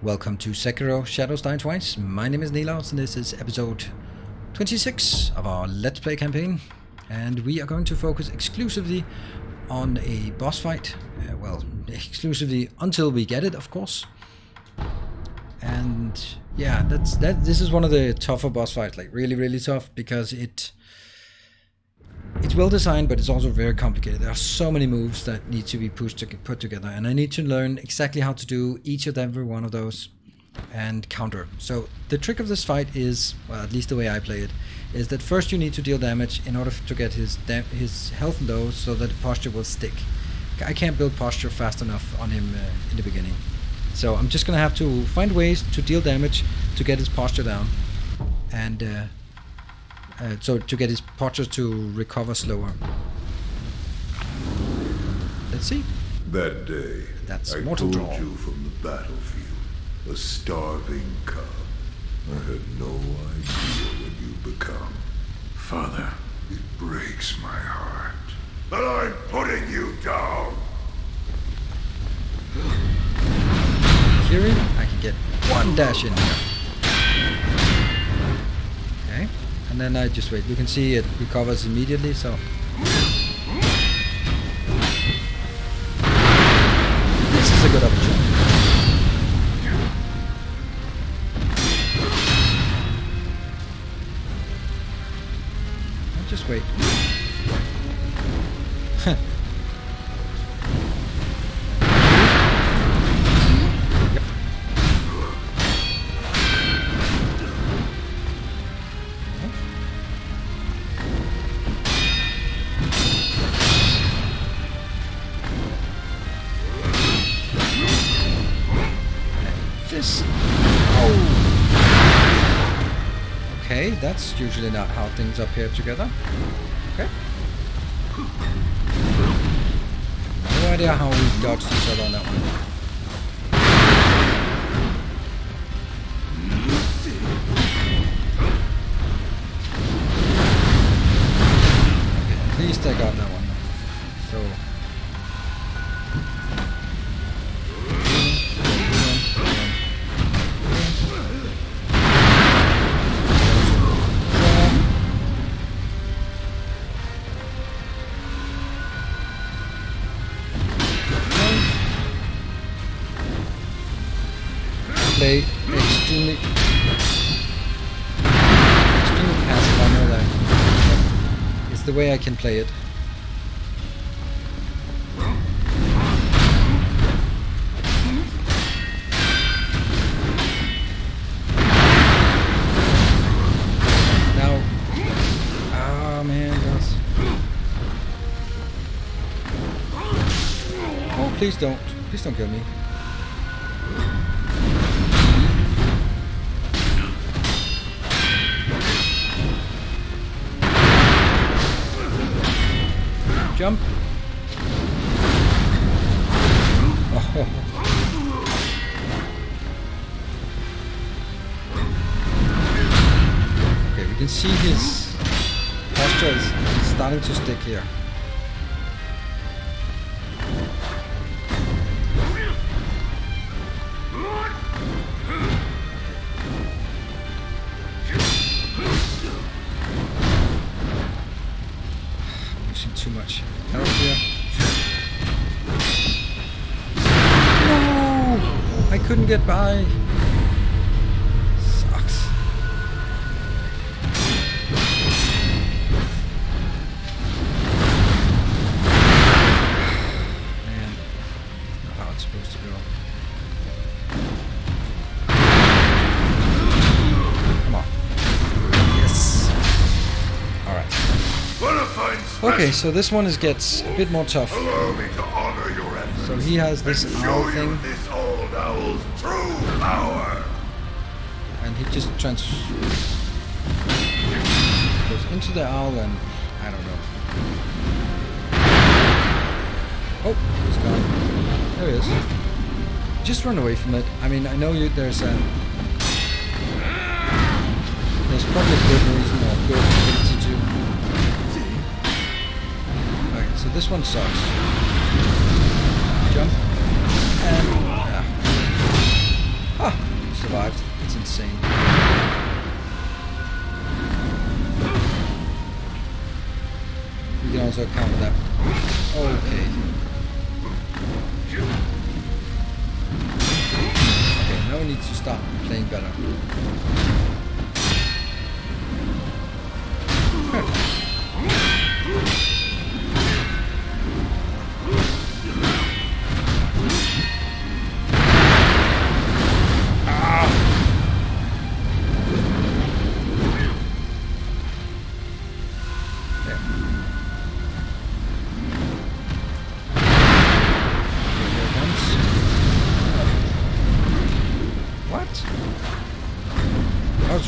Welcome to Sekiro Shadows Die Twice. My name is Nilaus and this is episode 26 of our Let's Play campaign. And we are going to focus exclusively on a boss fight. Well, exclusively until we get it, of course. And yeah, this is one of the tougher boss fights, like really tough, because it's well designed, but it's also very complicated. There are so many moves that need to be put together, and I need to learn exactly how to do each and every one of those and counter. So the trick of this fight is, well, at least the way I play it, is that first you need to deal damage in order to get his health low so that the posture will stick. I can't build posture fast enough on him in the beginning. So I'm just gonna have to find ways to deal damage to get his posture down, and so to get his posture to recover slower. Let's see. That day, That's I Mortal pulled Draw. you from the battlefield, a starving cub. I had no idea what you'd become. Father, it breaks my heart. But I'm putting you down! Hearing, I can get one dash in here. Okay, and then I just wait. You can see it recovers immediately, so. This is a good opportunity. I'll just wait. Okay, that's usually not how things appear together. Okay. No idea how we dodged each other on that one. Okay, at least I got that one. So. Play extremely passive, I know that. It's the way I can play it. Now, oh man, that's... Oh, please don't kill me. Jump. Oh. Okay, we can see his posture is starting to stick here. Too much help here. No! I couldn't get by. Sucks. Man, not how it's supposed to go. Come on. Yes. Alright. Okay, so this one gets a bit more tough. Allow me to honor your efforts. So he has this owl Show thing, you this old owl's true power. and he just goes into the owl, and I don't know. Oh, he's gone. There he is. Just run away from it. I mean, I know there's probably a good reason or good ability to. Okay, so this one sucks. Jump. And... Ah, also counter that. Okay. Okay, now we need to start playing better.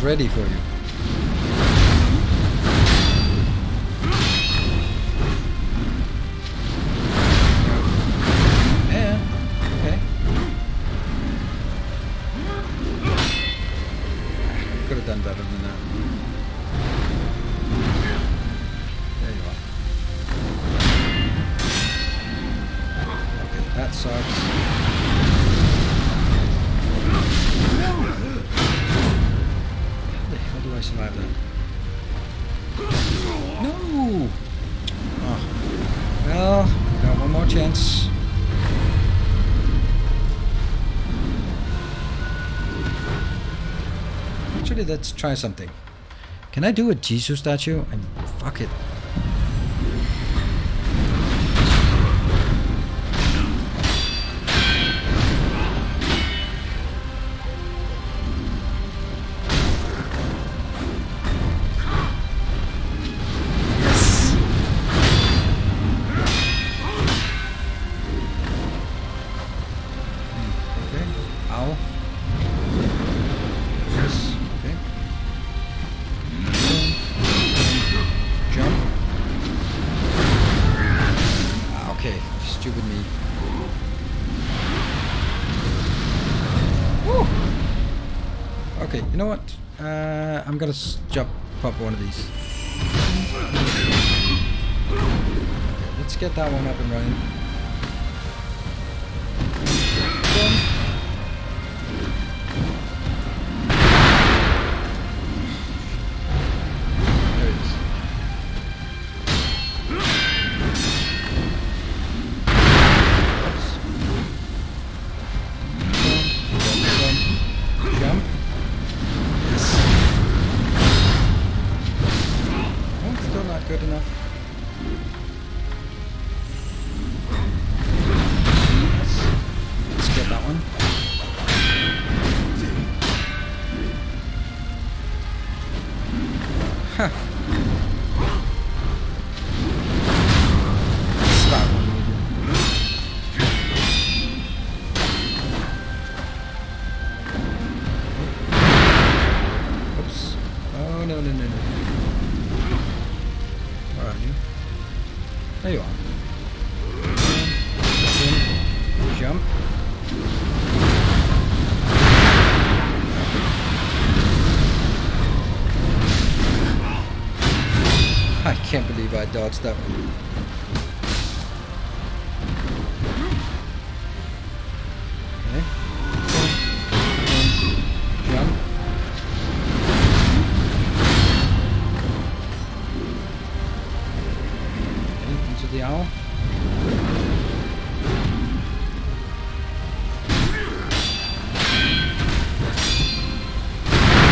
Ready for you. Yeah, okay. Could have done better than that. There you are. Okay, that sucks. How do I survive that? No! Oh. Well, got one more chance. Actually, let's try something. Can I do a Jesus statue? And fuck it. Okay, you know what? I'm gonna jump pop one of these. Okay, let's get that one up and running. There it is. Oops. Jump. Not good enough. Let's get that one. Huh. Start one. Oops. Oh no. Where are you? There you are. Jump. I can't believe I dodged that one. Okay. Jump. Into the owl.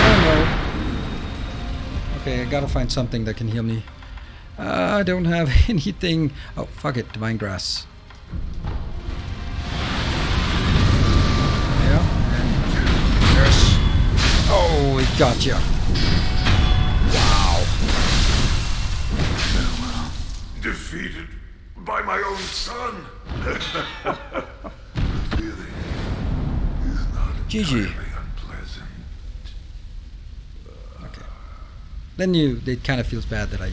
Oh no. Okay, I gotta find something that can heal me. I don't have anything. Oh, fuck it. Divine Grass. Yeah, and there's... Oh, it got you. Wow. Farewell. Defeated by my own son. The feeling is not GG. entirely unpleasant. Okay. Then it kind of feels bad that I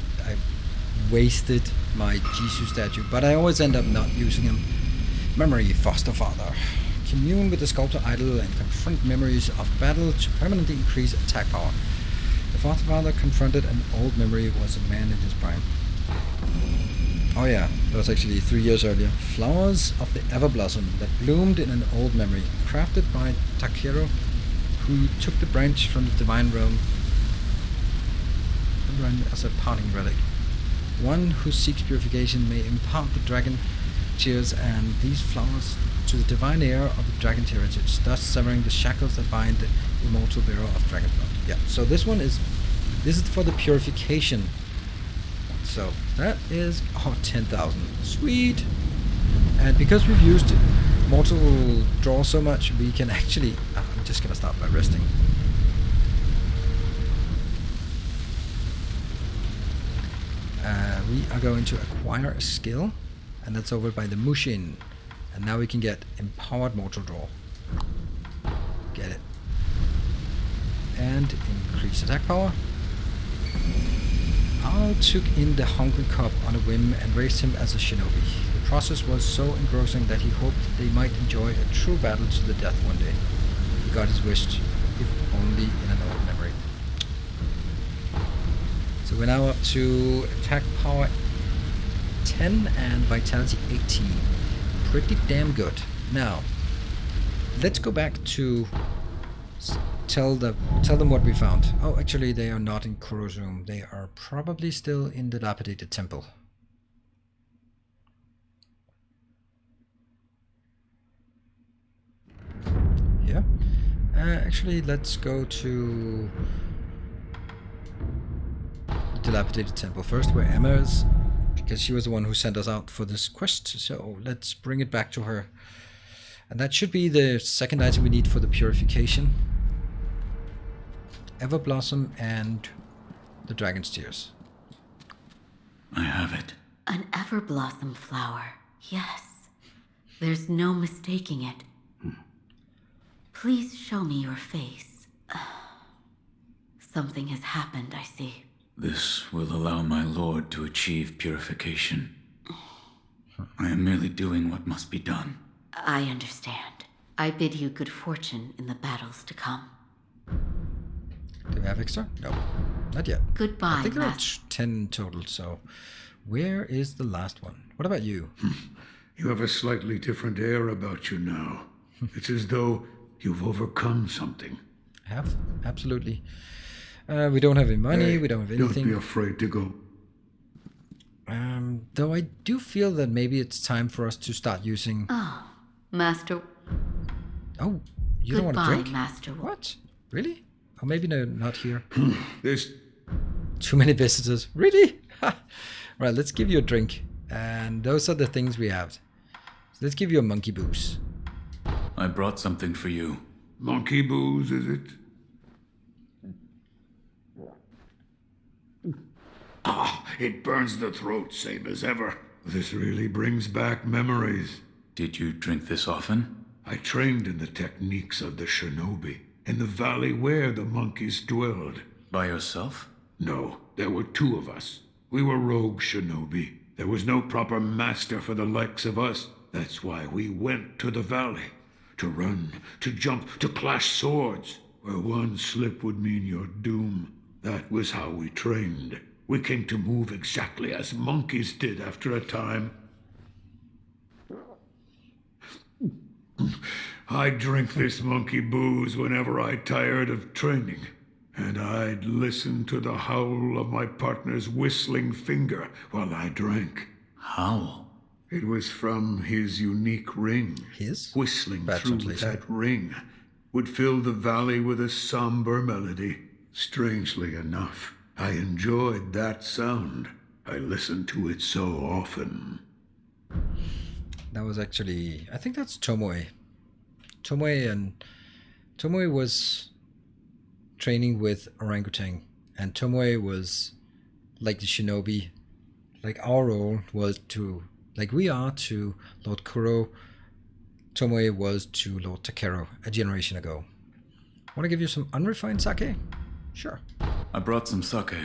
wasted my Jesus statue, but I always end up not using him. Memory Foster Father. Commune with the sculptor idol and confront memories of battle to permanently increase attack power. The Foster Father confronted an old memory, was a man in his prime. Oh yeah, that was actually 3 years earlier. Flowers of the Everblossom that bloomed in an old memory, crafted by Takero, who took the branch from the divine realm as a parting relic. One who seeks purification may impart the dragon tears and these flowers to the divine heir of the dragon heritage, thus severing the shackles that bind the immortal bearer of dragon blood. Yeah, so this is for the purification. So that is 10,000. Sweet. And because we've used mortal draw so much, we can actually... I'm just gonna start by resting. We are going to acquire a skill, and that's over by the Mushin. And now we can get Empowered Mortal Draw. Get it. And increase attack power. Al took in the Hungry Cub on a whim and raised him as a shinobi. The process was so engrossing that he hoped they might enjoy a true battle to the death one day. He got his wish, if only in an old memory. So we're now up to attack power 10 and vitality 18. Pretty damn good. Now, let's go back to tell them what we found. Oh, actually they are not in Kuro's room. They are probably still in the dilapidated temple. Yeah. Actually, let's go to the dilapidated temple first, where Emma is, because she was the one who sent us out for this quest. So let's bring it back to her. And that should be the second item we need for the purification. Everblossom and the Dragon's Tears. I have it. An Everblossom flower. Yes. There's no mistaking it. Please show me your face. Something has happened, I see. This will allow my lord to achieve purification. I am merely doing what must be done. I understand. I bid you good fortune in the battles to come. Do we have extra? No, not yet. Goodbye, I think there are Master. 10 total, so where is the last one? What about you? You have a slightly different air about you now. It's as though you've overcome something. I have, absolutely. We don't have any money, Hey, we don't have Don't anything. be afraid to go. Though I do feel that maybe it's time for us to start using... Oh, Master. Oh, you don't want to Goodbye, drink? Master. What? Really? Oh, maybe no, not here. There's Too many visitors. Really? Right, let's give you a drink. And those are the things we have. So let's give you a monkey booze. I brought something for you. monkey booze, is it? It burns the throat, same as ever. This really brings back memories. Did you drink this often? I trained in the techniques of the shinobi, in the valley where the monkeys dwelled. By yourself? No, there were two of us. We were rogue shinobi. There was no proper master for the likes of us. That's why we went to the valley. To run, to jump, to clash swords. Where one slip would mean your doom. That was how we trained. We came to move exactly as monkeys did after a time. I'd drink this monkey booze whenever I tired of training. And I'd listen to the howl of my partner's whistling finger while I drank. How? It was from his unique ring. His? Whistling Bad through translation. that ring would fill the valley with a somber melody. Strangely enough, I enjoyed that sound. I listened to it so often. That was actually... I think that's Tomoe. Tomoe was training with orangutan. And Tomoe was like the shinobi. Like our role was to... Like we are to Lord Kuro, Tomoe was to Lord Takeru a generation ago. Want to give you some unrefined sake? Sure. I brought some sake.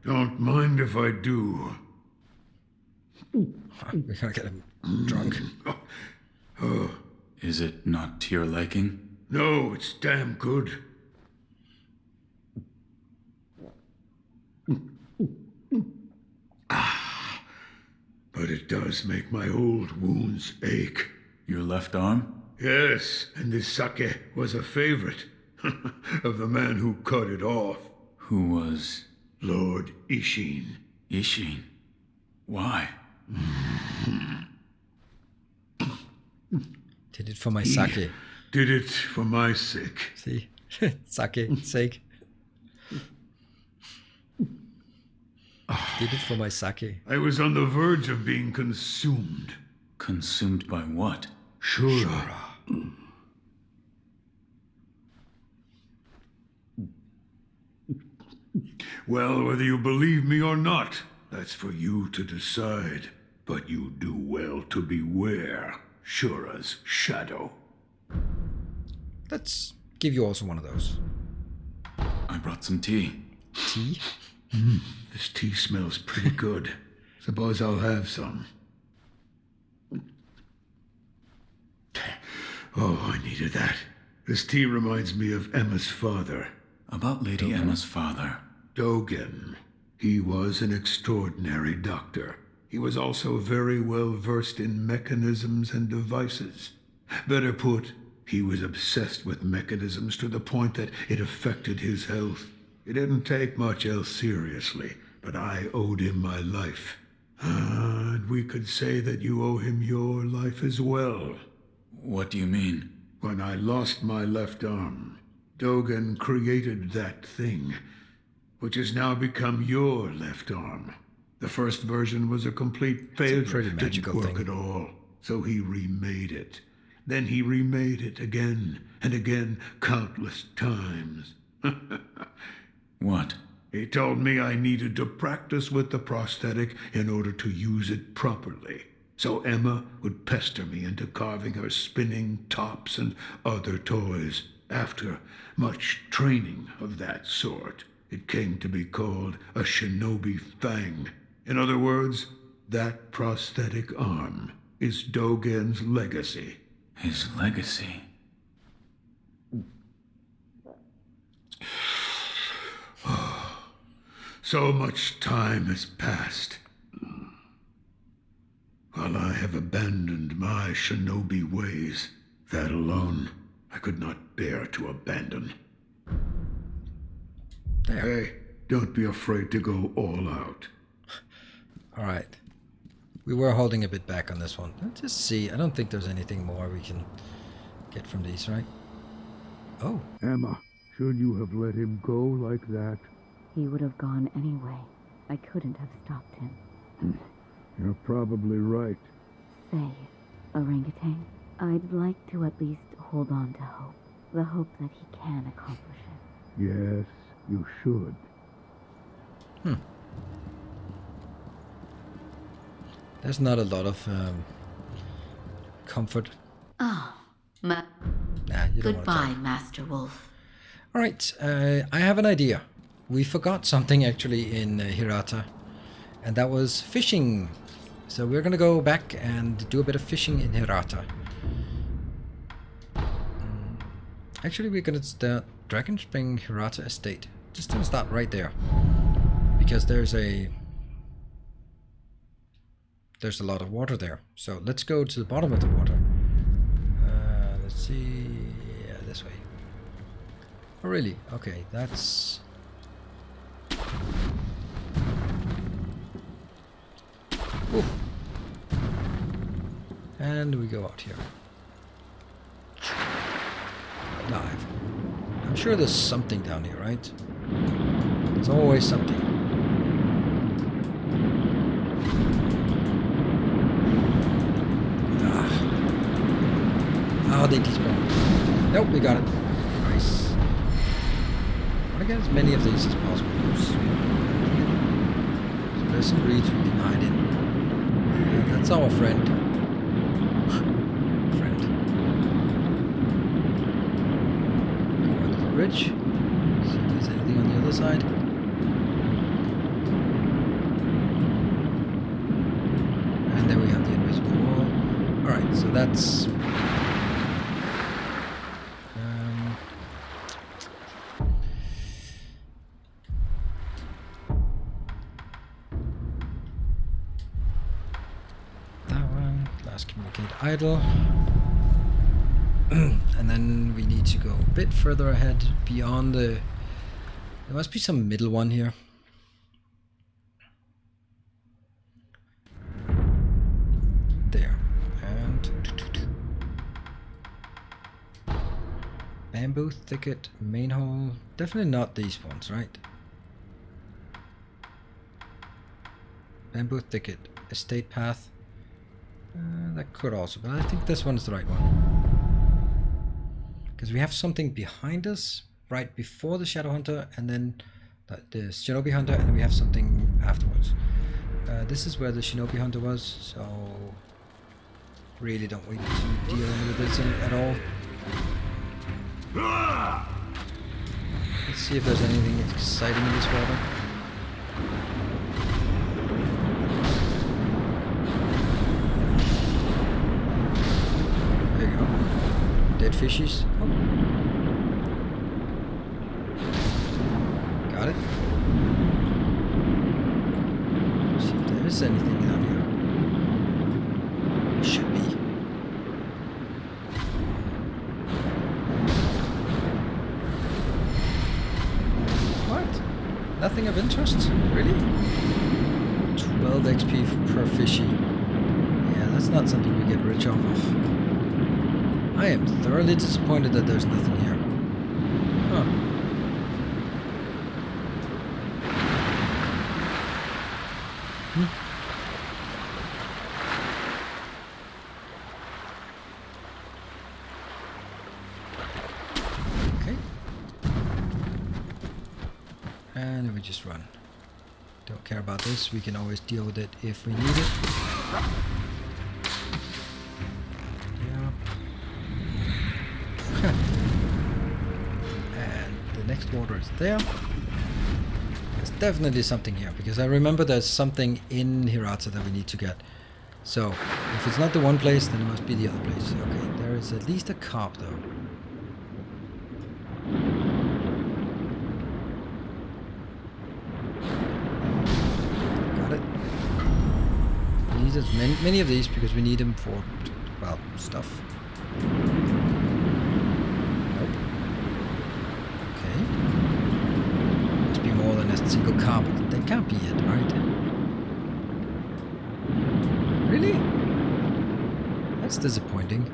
Don't mind if I do. We're gonna get him drunk. Is it not to your liking? No, it's damn good. But it does make my old wounds ache. Your left arm? Yes, and this sake was a favorite of the man who cut it off, Who was Lord Ishin. Ishin? Why? Did it for my sake. Did it for my sake. See? Sake. Did it for my sake. I was on the verge of being consumed. Consumed by what? Shura. Well, whether you believe me or not, that's for you to decide. But you do well to beware Shura's shadow. Let's give you also one of those. I brought some tea. Tea? This tea smells pretty good. Suppose I'll have some. Oh, I needed that. This tea reminds me of Emma's father. About Lady Emma's father. Dogen. He was an extraordinary doctor. He was also very well versed in mechanisms and devices. Better put, he was obsessed with mechanisms to the point that it affected his health. It didn't take much else seriously, but I owed him my life. And we could say that you owe him your life as well. What do you mean? When I lost my left arm, Dogen created that thing, which has now become your left arm. The first version was a complete failure. It's a pretty magical Didn't work thing. at all, so he remade it. Then he remade it again and again, countless times. What? He told me I needed to practice with the prosthetic in order to use it properly. So Emma would pester me into carving her spinning tops and other toys. After much training of that sort, it came to be called a shinobi fang. In other words, that prosthetic arm is Dogen's legacy. His legacy? So much time has passed. While I have abandoned my shinobi ways, that alone I could not bear to abandon. There. Hey, don't be afraid to go all out. All right. We were holding a bit back on this one. Let's just see. I don't think there's anything more we can get from these, right? Oh. Emma, should you have let him go like that? He would have gone anyway. I couldn't have stopped him. You're probably right. Say, orangutan, I'd like to at least hold on to hope. The hope that he can accomplish it. Yes, you should. There's not a lot of comfort. Oh, Nah, you don't want to goodbye, talk. Master Wolf. All right, I have an idea. We forgot something actually in Hirata, and that was fishing. So we're gonna go back and do a bit of fishing in Hirata. Actually, we're gonna start Dragon Spring Hirata Estate. Just gonna start right there, because there's a lot of water there. So let's go to the bottom of the water. Let's see. Yeah, this way. Oh, really? Okay, that's... Ooh. And we go out here. Dive. I'm sure there's something down here, right? There's always something. Oh, they despawn. Nope, we got it. Nice. I want to get as many of these as possible. So there's some reeds we can hide in. Yeah, that's our friend. Go under the bridge. See if there's anything on the other side. And there we have the invisible wall. Alright, so that's... Communicate idle. And then we need to go a bit further ahead beyond the... There must be some middle one here. Bamboo thicket, main hall. Definitely not these ones, right? Bamboo thicket, estate path. That could also, but I think this one is the right one. Because we have something behind us, right before the Shadow Hunter, and then the Shinobi Hunter, and then we have something afterwards. This is where the Shinobi Hunter was, so really don't wait to deal with this at all. Let's see if there's anything exciting in this water. There you go. Dead fishies. Oh. Got it. See if there is anything down here. There should be. What? Nothing of interest? Really? 12 XP per fishy. Yeah, that's not something we get rich off of. I am thoroughly disappointed that there's nothing here. Huh. Okay. And then we just run. Don't care about this. We can always deal with it if we need it. And the next water is there. There's definitely something here, because I remember there's something in Hirata that we need to get. So, if it's not the one place, then it must be the other place. Okay, there is at least a carp though. Got it. We need as many of these because we need them for, well, stuff. More than a single carp. That can't be it, right? Really? That's disappointing.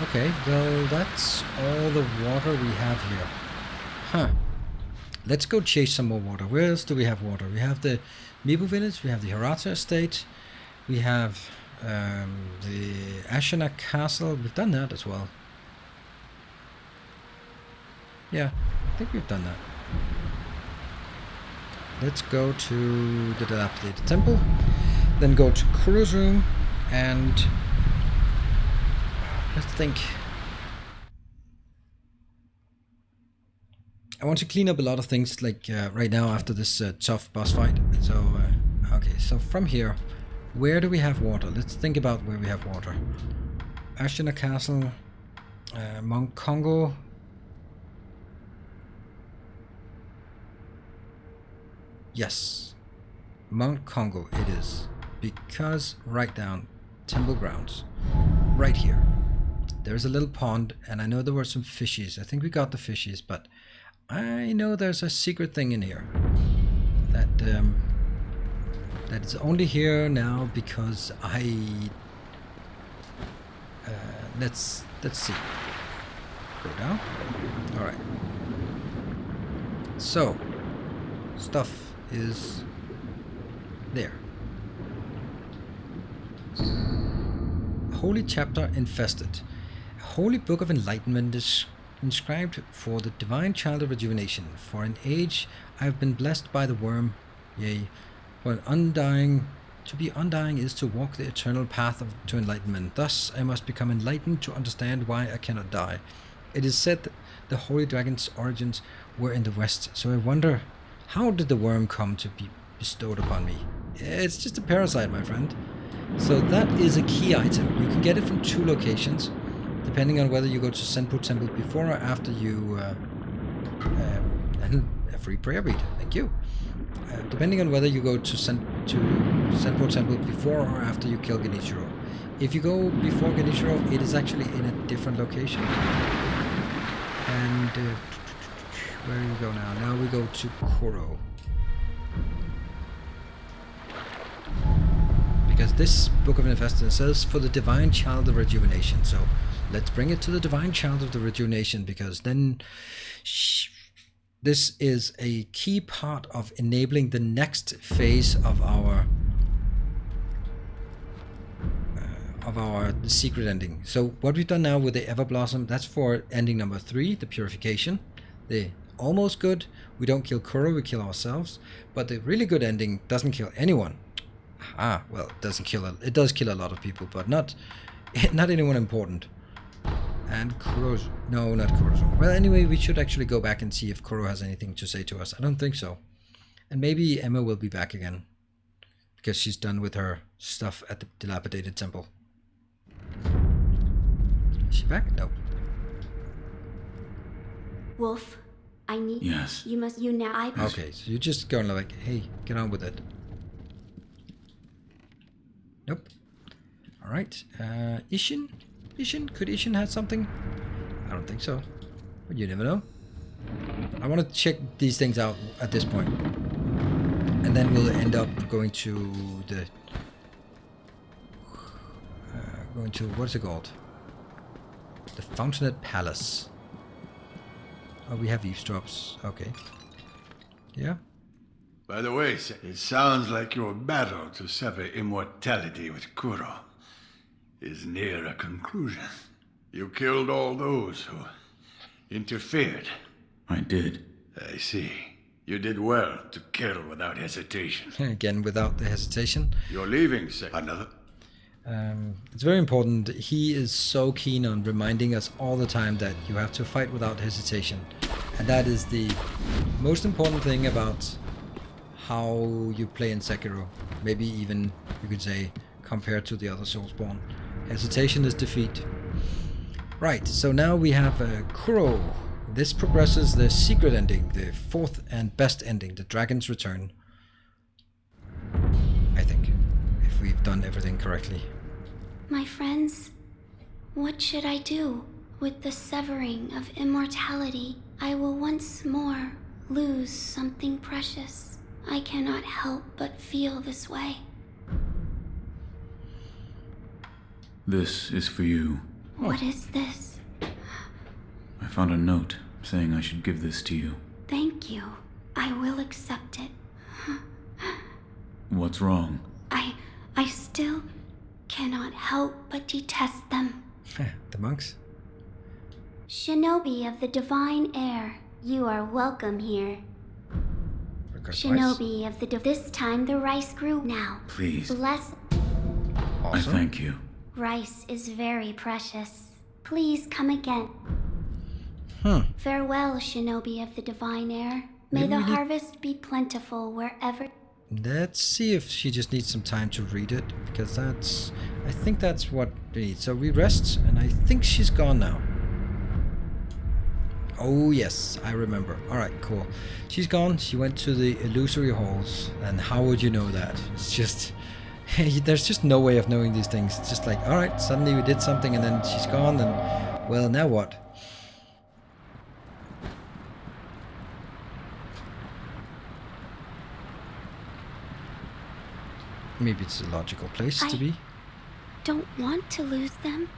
Okay, well, that's all the water we have here. Huh. Let's go chase some more water. Where else do we have water? We have the Mibu village, we have the Hirata estate, we have the Ashina Castle. We've done that as well. Yeah, I think we've done that. Let's go to the dilapidated temple, then go to Kuro's room, and let's think. I want to clean up a lot of things, like right now after this tough boss fight. So, okay, so from here, where do we have water? Let's think about where we have water. Ashina Castle, Mount Congo. Yes, Mount Congo it is. Because right down, Temple Grounds, right here. There's a little pond, and I know there were some fishies. I think we got the fishies, but I know there's a secret thing in here. That is only here now because I... let's see. Go down. Alright. So, stuff is there. Holy chapter infested. A holy book of enlightenment is inscribed for the divine child of rejuvenation. For an age I have been blessed by the worm, yea, for an undying, to be undying is to walk the eternal path to enlightenment. Thus I must become enlightened to understand why I cannot die. It is said that the holy dragon's origins were in the west, so I wonder, how did the worm come to be bestowed upon me? It's just a parasite, my friend. So that is a key item. You can get it from 2 locations, depending on whether you go to Senpu Temple before or after you... and a free prayer bead, thank you. Depending on whether you go to Senpu Temple before or after you kill Genichiro. If you go before Genichiro, it is actually in a different location. And where do we go now? Now we go to Kuro. because this Book of Nephestus says for the Divine Child of Rejuvenation. So let's bring it to the Divine Child of the Rejuvenation, because then this is a key part of enabling the next phase of our secret ending. So what we've done now with the Everblossom, that's for ending number 3, the purification. The almost good, we don't kill Kuro, we kill ourselves. But the really good ending doesn't kill anyone. Well, it does kill a lot of people, but not anyone important. And Kuro's, no, not Kuro's. Well, anyway, we should actually go back and see if Kuro has anything to say to us. I don't think so. And maybe Emma will be back again, because she's done with her stuff at the dilapidated temple. Is she back? No. Wolf, I need... Yes. You now... Okay, so you're just going like, hey, get on with it. Nope. Alright. Ishin? Could Ishin have something? I don't think so. But you never know. I want to check these things out at this point. And then we'll end up going to the... what's it called? The Fountainhead Palace. Oh, we have eavesdrops. Okay. Yeah. By the way, it sounds like your battle to sever immortality with Kuro is near a conclusion. You killed all those who interfered. I did. I see. You did well to kill without hesitation. Again, without the hesitation. You're leaving, another. It's very important. He is so keen on reminding us all the time that you have to fight without hesitation. And that is the most important thing about how you play in Sekiro. Maybe even, you could say, compared to the other Soulsborne. Hesitation is defeat. Right, so now we have Kuro. This progresses the secret ending, the 4th and best ending, the Dragon's Return. I think, if we've done everything correctly. My friends, what should I do? With the severing of immortality, I will once more lose something precious. I cannot help but feel this way. This is for you. What is this? I found a note saying I should give this to you. Thank you. I will accept it. What's wrong? I still cannot help but detest them. The monks? Shinobi of the Divine Air, you are welcome here. Shinobi of the this time the rice grew now. Please. Bless. Awesome. I thank you. Rice is very precious. Please come again. Farewell, Shinobi of the Divine Air. May the harvest be plentiful wherever... Let's see if she just needs some time to read it, because I think that's what we need. So we rest, and I think she's gone now. Oh yes, I remember. Alright, cool. She's gone, she went to the illusory halls, and how would you know that? It's just... there's just no way of knowing these things. It's just like, alright, suddenly we did something, and then she's gone, and... well, now what? Maybe it's a logical place to be. Don't want to lose them.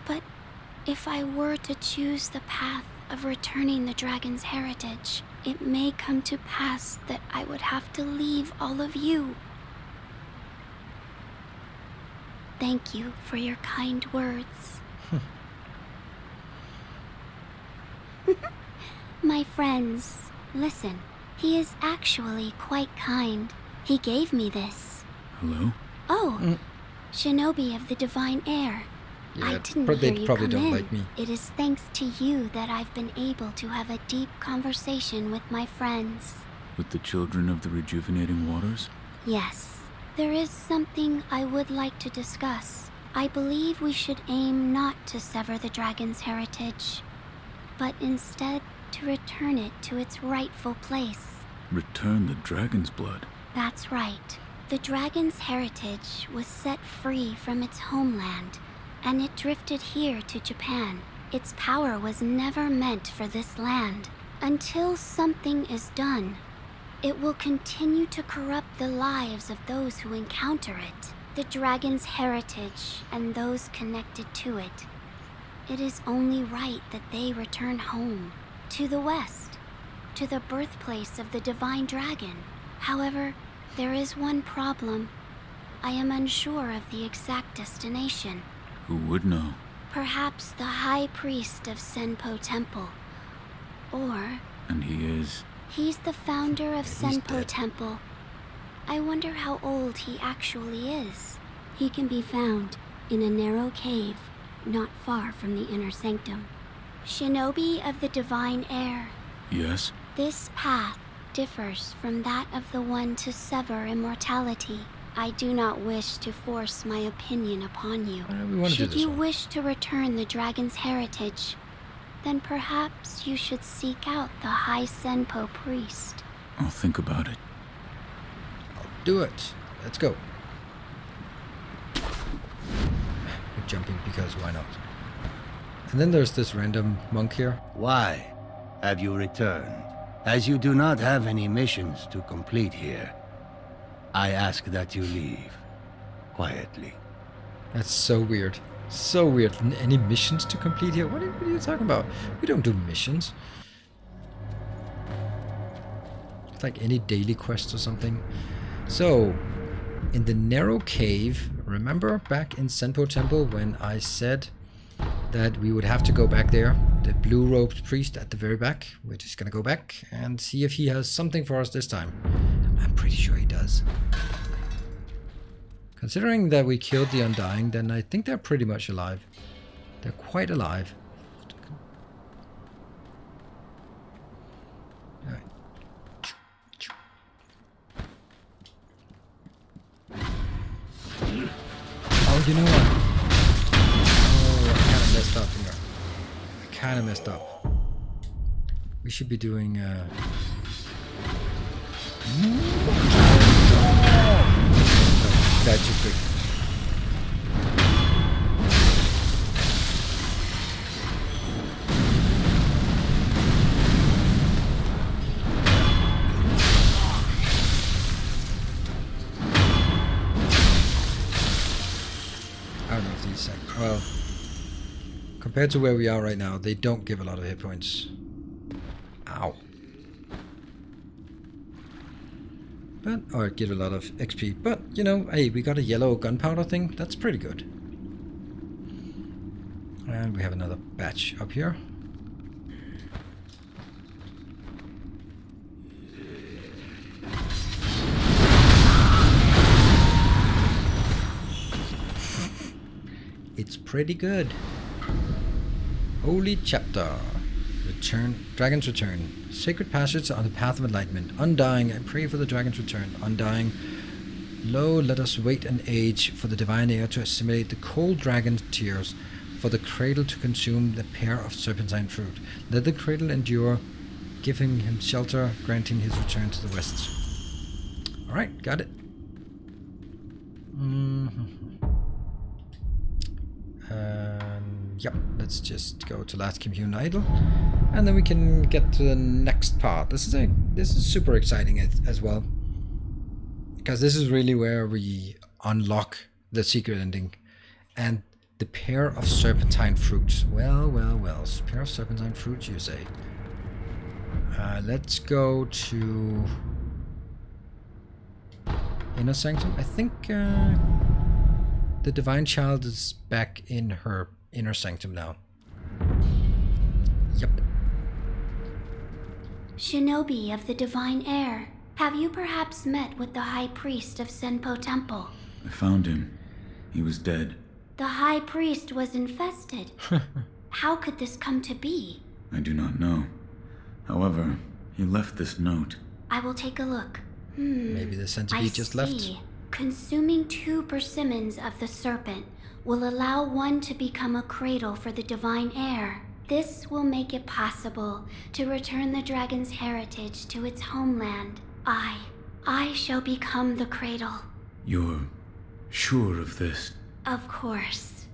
But if I were to choose the path of returning the dragon's heritage, it may come to pass that I would have to leave all of you. Thank you for your kind words. My friends, listen. He is actually quite kind. He gave me this. Hello? Oh, Shinobi of the Divine Air. Yeah, I didn't they hear you probably come don't in. like me. It is thanks to you that I've been able to have a deep conversation with my friends. With the children of the rejuvenating waters? Yes. There is something I would like to discuss. I believe we should aim not to sever the dragon's heritage, but instead to return it to its rightful place. Return the dragon's blood? That's right. The dragon's heritage was set free from its homeland, and it drifted here to Japan. Its power was never meant for this land. Until something is done, It will continue to corrupt the lives of those who encounter it, the dragon's heritage, and those connected to it. It is only right that they return home, to the west, to the birthplace of the divine dragon. However, there is one problem. I am unsure of the exact destination. Who would know? Perhaps the high priest of Senpo Temple. Or... And he is... He's the founder of Senpo dead. Temple. I wonder how old he actually is. He can be found in a narrow cave, not far from the inner sanctum. Shinobi of the divine air. Yes? This path differs from that of the one to sever immortality. I do not wish to force my opinion upon you. We want to do Should this you one. wish to return the dragon's heritage, then perhaps you should seek out the High Senpo priest. I'll think about it. I'll do it. Let's go. We're jumping because why not? And then there's this random monk here. Why have you returned? As you do not have any missions to complete here, I ask that you leave quietly. That's so weird. So weird. Any missions to complete here? What are you talking about? We don't do missions. It's like any daily quest or something. So, in the narrow cave, remember back in Senpo Temple when I said that we would have to go back there? The blue-robed priest at the very back. We're just gonna go back and see if he has something for us this time. I'm pretty sure he does. Considering that we killed the Undying, then I think they're pretty much alive. They're quite alive. Alright. Oh, you know what? Oh, I kind of messed up here. I kind of messed up. We should be doing... Died too quick. I don't know if these well, compared to where we are right now, they don't give a lot of hit points. Ow. But, or give a lot of XP. But, you know, hey, we got a yellow gunpowder thing. That's pretty good. And we have another batch up here. It's pretty good. Holy chapter. Return. Dragon's return. Sacred passage on the path of enlightenment. Undying, I pray for the dragon's return. Undying. Lo, let us wait an age for the divine air to assimilate the cold dragon's tears, for the cradle to consume the pear of serpentine fruit. Let the cradle endure, giving him shelter, granting his return to the west. Alright, got it. Yep, let's just go to last commune idle, and then we can get to the next part. This is super exciting as well, because this is really where we unlock the secret ending, and the pear of serpentine fruits. Well, pear of serpentine fruits, you say? Let's go to inner sanctum. I think the divine child is back in her inner sanctum now. Yep. Shinobi of the divine air, have you perhaps met with the high priest of Senpo Temple? I found him. He was dead. The high priest was infested. How could this come to be? I do not know. However, he left this note. I will take a look. Maybe the centipede just left. Consuming 2 persimmons of the serpent will allow one to become a cradle for the divine air. This will make it possible to return the dragon's heritage to its homeland. I shall become the cradle. You're sure of this? Of course.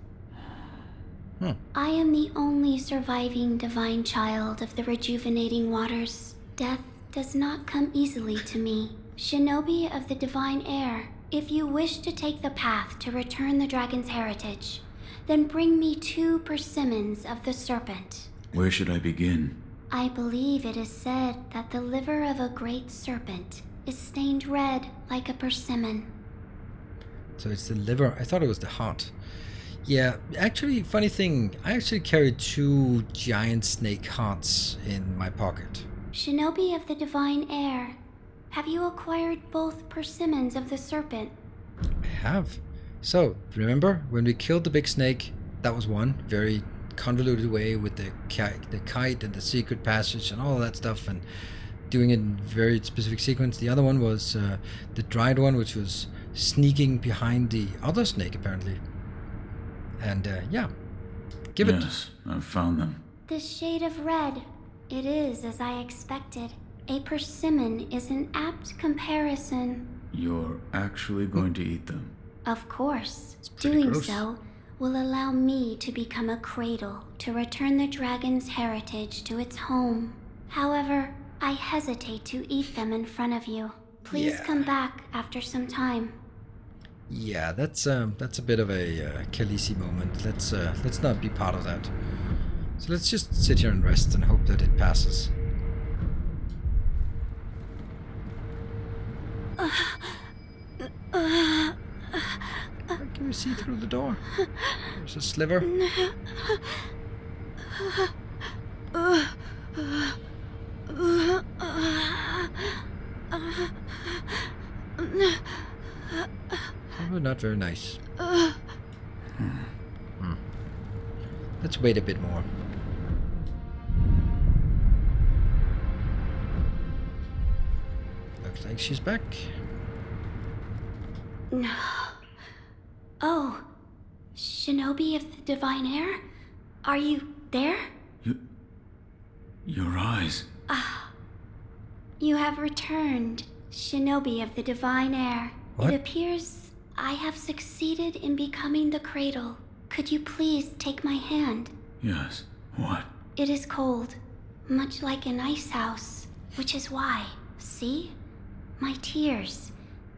I am the only surviving divine child of the rejuvenating waters. Death does not come easily to me. Shinobi of the Divine Air, if you wish to take the path to return the dragon's heritage, then bring me 2 persimmons of the serpent. Where should I begin? I believe it is said that the liver of a great serpent is stained red like a persimmon. So it's the liver. I thought it was the heart. Yeah, actually, funny thing, I actually carried 2 giant snake hearts in my pocket. Shinobi of the Divine Air, have you acquired both persimmons of the serpent? I have. So, remember, when we killed the big snake, that was one very convoluted way with the kite and the secret passage and all that stuff, and doing it in very specific sequence. The other one was the dried one, which was sneaking behind the other snake, apparently. And yeah, give it. Yes, I've found them. This shade of red, it is as I expected. A persimmon is an apt comparison. You're actually going to eat them? Of course. pretty Doing gross. so will allow me to become a cradle to return the dragon's heritage to its home. However, I hesitate to eat them in front of you. Please Yeah. come back after some time. Yeah, that's a bit of a Khaleesi moment. Let's not be part of that. So let's just sit here and rest and hope that it passes. Can we see through the door? There's a sliver. Probably not very nice. Let's wait a bit more. Looks like she's back. No. Oh, Shinobi of the Divine Air? Are you there? Your eyes. You have returned, Shinobi of the Divine Air. What? It appears I have succeeded in becoming the Cradle. Could you please take my hand? Yes. What? It is cold, much like an ice house, which is why, see? My tears,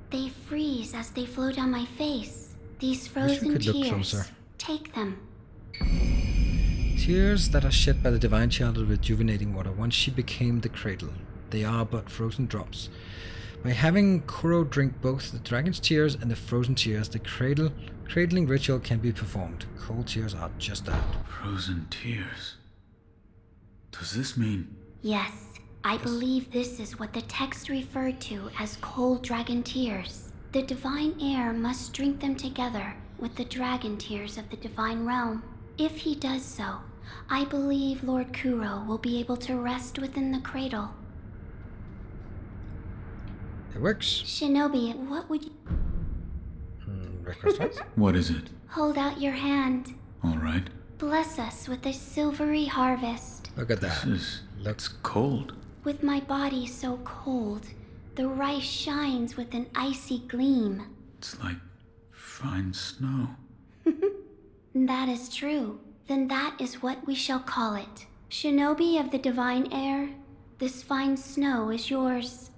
they freeze as they flow down my face. These Wish we frozen could look tears, closer. take them. Tears that are shed by the divine child of rejuvenating water once she became the cradle. They are but frozen drops. By having Kuro drink both the dragon's tears and the frozen tears, the cradling ritual can be performed. Cold tears are just that. Frozen tears. Does this mean... Yes, I believe this is what the text referred to as cold dragon tears. The divine air must drink them together with the dragon tears of the divine realm. If he does so, I believe Lord Kuro will be able to rest within the cradle. It works. Shinobi, what would you... Request what? What is it? Hold out your hand. All right. Bless us with a silvery harvest. Look at This that. is... looks cold. With my body so cold, the rice shines with an icy gleam. It's like fine snow. That is true. Then that is what we shall call it. Shinobi of the divine air, this fine snow is yours.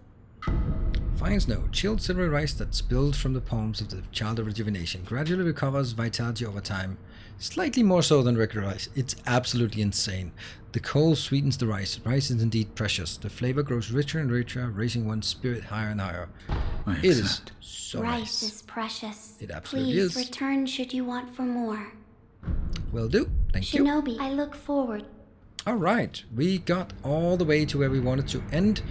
Fine snow, chilled silvery rice that spilled from the palms of the child of rejuvenation, gradually recovers vitality over time, slightly more so than regular rice. It's absolutely insane. The coal sweetens the rice. Rice is indeed precious. The flavor grows richer and richer, raising one's spirit higher and higher. I It is accept. so Rice nice. is precious. It absolutely Please is. return should you want for more. Will do. Thank you. Shinobi, I look forward. Alright, we got all the way to where we wanted to end.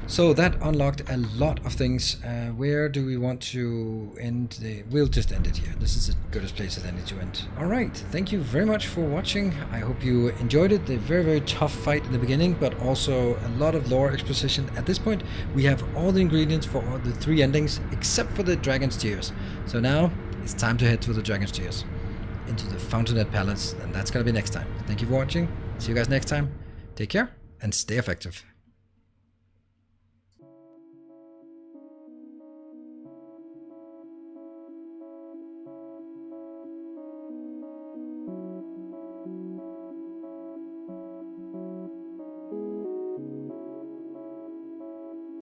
So that unlocked a lot of things. Where do we want to end the... We'll just end it here. This is as good a place as any to end. Alright, thank you very much for watching. I hope you enjoyed it. A very, very tough fight in the beginning, but also a lot of lore exposition. At this point, we have all the ingredients for all the 3 endings, except for the Dragon's Tears. So now, it's time to head to the Dragon's Tears, into the Fountainhead Palace, and that's gonna be next time. Thank you for watching. See you guys next time. Take care, and stay effective.